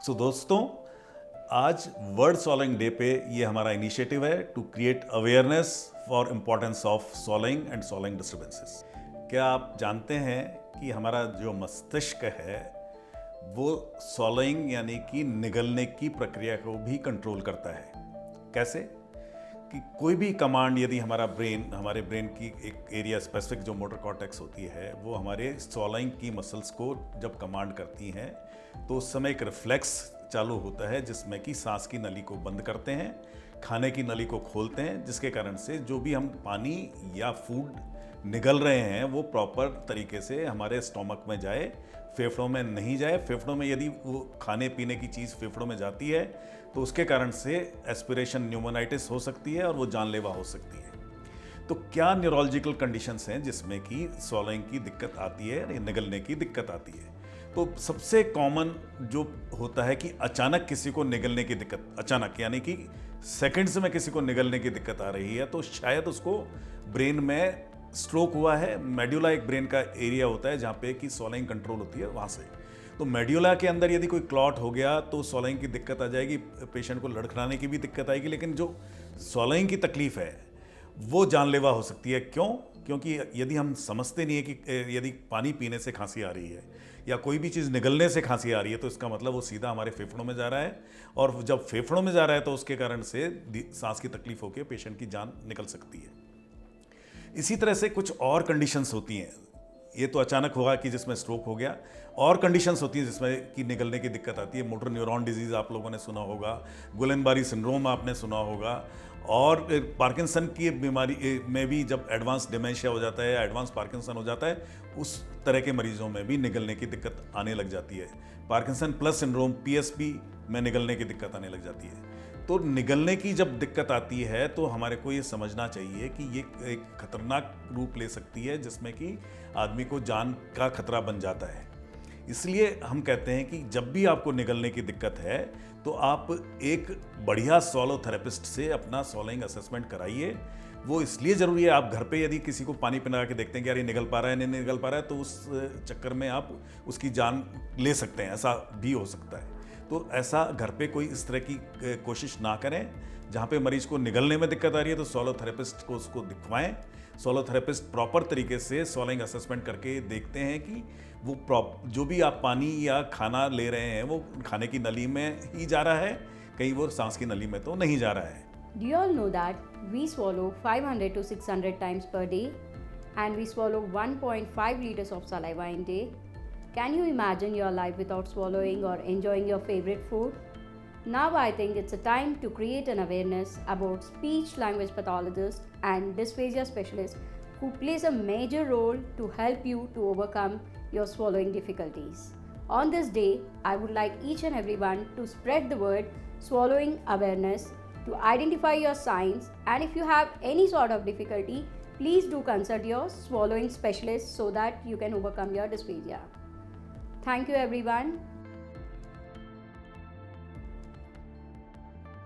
दोस्तों, आज world swallowing day पे ये हमारा इनिशिएटिव है to create awareness for importance of swallowing and swallowing disturbances. क्या आप जानते हैं कि हमारा जो मस्तिष्क है वो स्वॉलोइंग यानी कि निगलने की प्रक्रिया को भी कंट्रोल करता है। कैसे? कि कोई भी कमांड यदि हमारे ब्रेन की एक एरिया स्पेसिफिक जो मोटर कॉर्टेक्स होती है वो हमारे स्वॉलोइंग की मसल्स को जब कमांड करती हैं तो उस समय एक रिफ्लेक्स चालू होता है जिसमें कि सांस की नली को बंद करते हैं, खाने की नली को खोलते हैं, जिसके कारण से जो भी हम पानी या फूड निगल रहे हैं वो प्रॉपर तरीके से हमारे स्टोमक में जाए, फेफड़ों में नहीं जाए। फेफड़ों में यदि वो खाने पीने की चीज़ फेफड़ों में जाती है तो उसके कारण से एस्पिरेशन न्यूमोनाइटिस हो सकती है और वो जानलेवा हो सकती है। तो क्या न्यूरोलॉजिकल कंडीशंस हैं जिसमें कि स्वॉलोइंग की दिक्कत आती है, निगलने की दिक्कत आती है? तो सबसे कॉमन जो होता है कि अचानक किसी को निगलने की दिक्कत, अचानक यानी कि सेकंड्स में किसी को निगलने की दिक्कत आ रही है तो शायद उसको ब्रेन में स्ट्रोक हुआ है। मेड्यूला एक ब्रेन का एरिया होता है जहाँ पे कि स्वॉलोइंग कंट्रोल होती है, वहाँ से। तो मेड्यूला के अंदर यदि कोई क्लॉट हो गया तो स्वॉलोइंग की दिक्कत आ जाएगी, पेशेंट को लड़खड़ाने की भी दिक्कत आएगी। लेकिन जो स्वॉलोइंग की तकलीफ है वो जानलेवा हो सकती है। क्यों? क्योंकि यदि हम समझते नहीं है कि यदि पानी पीने से खांसी आ रही है या कोई भी चीज़ निगलने से खांसी आ रही है तो इसका मतलब वो सीधा हमारे फेफड़ों में जा रहा है, और जब फेफड़ों में जा रहा है तो उसके कारण से सांस की तकलीफ होकर पेशेंट की जान निकल सकती है। इसी तरह से कुछ और कंडीशंस होती हैं। ये तो अचानक होगा कि जिसमें स्ट्रोक हो गया। और कंडीशंस होती हैं जिसमें कि निगलने की दिक्कत आती है। मोटर न्यूरॉन डिजीज़ आप लोगों ने सुना होगा, गुलेनबारी सिंड्रोम आपने सुना होगा, और पार्किंसन की बीमारी में भी जब एडवांस डिमेंशिया हो जाता है, एडवांस पार्किंसन हो जाता है, उस तरह के मरीजों में भी निगलने की दिक्कत आने लग जाती है। पार्किंसन प्लस सिंड्रोम PSP में निगलने की दिक्कत आने लग जाती है। तो निगलने की जब दिक्कत आती है तो हमारे को ये समझना चाहिए कि ये एक खतरनाक रूप ले सकती है जिसमें कि आदमी को जान का खतरा बन जाता है। इसलिए हम कहते हैं कि जब भी आपको निगलने की दिक्कत है तो आप एक बढ़िया स्वॉलो थेरेपिस्ट से अपना स्वॉलोइंग असेसमेंट कराइए। वो इसलिए ज़रूरी है, आप घर पे यदि किसी को पानी पिला के देखते हैं कि यार ये निगल पा रहा है, नहीं निगल पा रहा है, तो उस चक्कर में आप उसकी जान ले सकते हैं, ऐसा भी हो सकता है। तो ऐसा घर पे कोई इस तरह की कोशिश ना करें। जहाँ पे मरीज को निगलने में दिक्कत आ रही है तो स्वॉलो थेरेपिस्ट को उसको दिखवाएं। स्वॉलो थेरेपिस्ट प्रॉपर तरीके से स्वॉलोइंग असेसमेंट करके देखते हैं कि वो जो भी आप पानी या खाना ले रहे हैं वो खाने की नली में ही जा रहा है, कहीं वो सांस की नली में तो नहीं जा रहा है। Do you all know that we swallow 500 to 600 times per day and we swallow 1.5 liters of saliva in day? Can you imagine your life without swallowing or enjoying your favorite food? Now I think it's a time to create an awareness about speech language pathologists and dysphagia specialists who plays a major role to help you to overcome your swallowing difficulties. On this day, I would like each and everyone to spread the word swallowing awareness, to identify your signs, and if you have any sort of difficulty, please do consult your swallowing specialist so that you can overcome your dysphagia. Thank you everyone.